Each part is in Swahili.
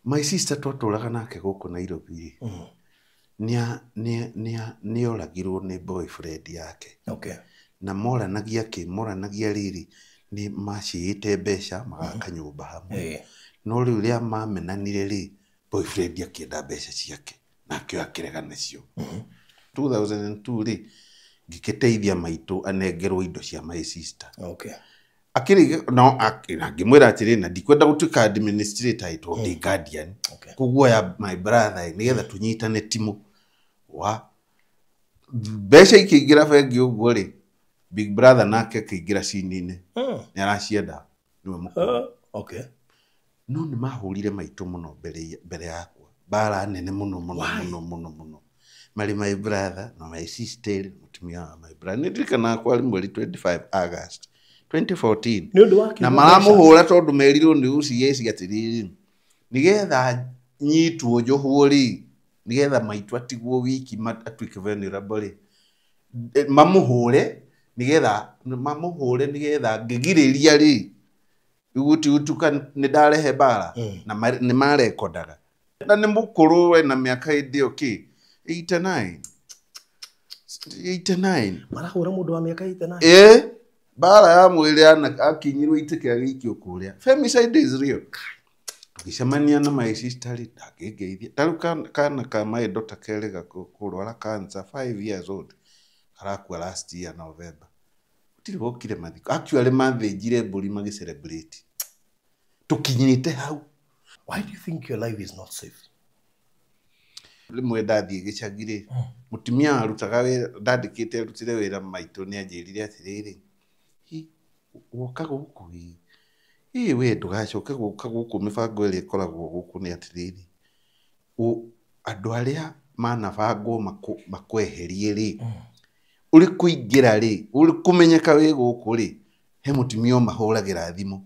My sister twatũraga nake gũkũ Nairobi. Nĩ oragirwo nĩ boyfriend yake. Okay. Na moranagia riri ni maciite mbeca magaka nyũmba hamwe. No rĩu rĩa mamenanire rĩ boyfriend akĩenda mbeca ciake nakĩo akĩrega nacio. 2002 rĩ ngĩkĩteithia maitũ anengerwo indo cia my sister. Okay. Akiri no ngĩmwĩra atĩrĩ na ndikwenda gũtuĩka administrator aitwo ndi guardian. Koguo ya my brother nigetha tunyitane timu wa mbeca ikĩingĩra bengi ũguo rĩ big brother nake akĩingĩra cini-inĩ nĩ aracienda niwe mũkũrũ. Okay. No nĩ mahũrire maitũ mũno mbere yakwa bara nene mũno mari my brother na my sister mutumia wa my brother nĩndirikana kwari mweri 25 August 2014 na maramũhũra tondũ merirwo nĩ UCS atĩrĩrĩ nigetha nyitwo njohwo rĩ nigetha maitũ atigwo wiki atuĩke vulnerable mamũhũre nigetha ngĩgirĩria rĩ gutuka nĩ ndarehe bara na nĩ marekodaga na nĩ mũkũrũ we na mĩaka ĩndĩ okay 89 marahũra mũndũ wa mĩaka 89 bara ya mwĩrĩ akinyirwo itĩkĩa gĩikio kũrĩa femicide is real. Tukicemania na my sister ndangĩngeithia tarĩu kana ka my daughter kerega kũrwara cancer 5 years old karakua last year November gũtirĩ gũkire mathiko actually mathĩnjire mbũri magĩcelebrate tukinyite hau. Why do you think your life is not safe? Rimwe ndathiĩ gĩcagi mutumia arutaga wĩra ndandĩkĩte arutire wĩra maitũ nĩ anjĩrire atĩrĩrĩ woka gũkũ we ndũgacoke gũka gũkũ mĩbango ĩrĩa ĩkoragwo gũkũ nĩ atĩrĩrĩ andũ arĩa manabangwo makweherie rĩ uri kuingira rĩ uri kumenyeka we gũkũ rĩ he mutumia mahũragĩra thimũ.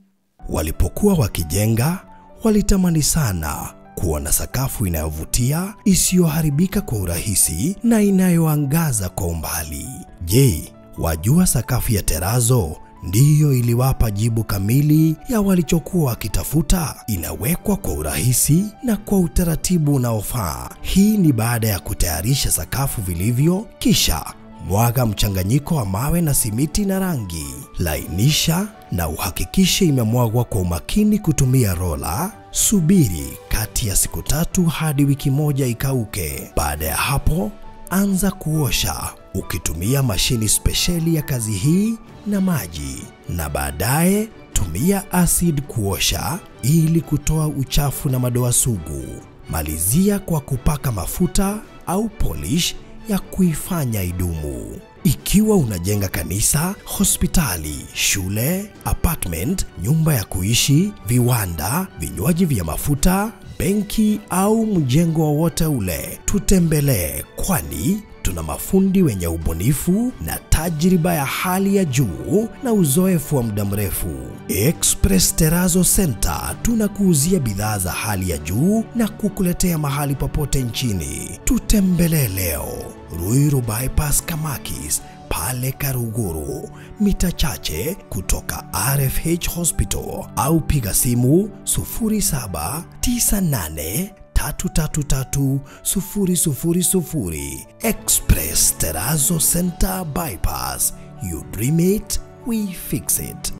Walipokuwa wakijenga walitamani sana kuona sakafu inayovutia isiyoharibika kwa urahisi na inayoangaza kwa umbali. Je, wajua sakafu ya Terazo ndiyo iliwapa jibu kamili ya walichokuwa wakitafuta? Inawekwa kwa urahisi na kwa utaratibu unaofaa. Hii ni baada ya kutayarisha sakafu vilivyo, kisha mwaga mchanganyiko wa mawe na simiti na rangi. Lainisha na uhakikishe imemwagwa kwa umakini kutumia rola. Subiri kati ya siku 3 hadi wiki 1 ikauke. Baada ya hapo, anza kuosha ukitumia mashini spesheli ya kazi hii na maji, na baadaye tumia acid kuosha ili kutoa uchafu na madoa sugu. Malizia kwa kupaka mafuta au polish ya kuifanya idumu. Ikiwa unajenga kanisa, hospitali, shule, apartment, nyumba ya kuishi, viwanda, vinywaji vya mafuta, benki au mjengo wowote ule, tutembelee, kwani tuna mafundi wenye ubunifu na tajriba ya hali ya juu na uzoefu wa muda mrefu. Express Terazo Center tunakuuzia bidhaa za hali ya juu na kukuletea mahali popote nchini. Tutembelee leo, Ruiru Bypass Kamakis, pale Karuguru, mita chache kutoka RFH Hospital, au piga simu 0798333000. Express Terazo Center Bypass. You dream it, we fix it.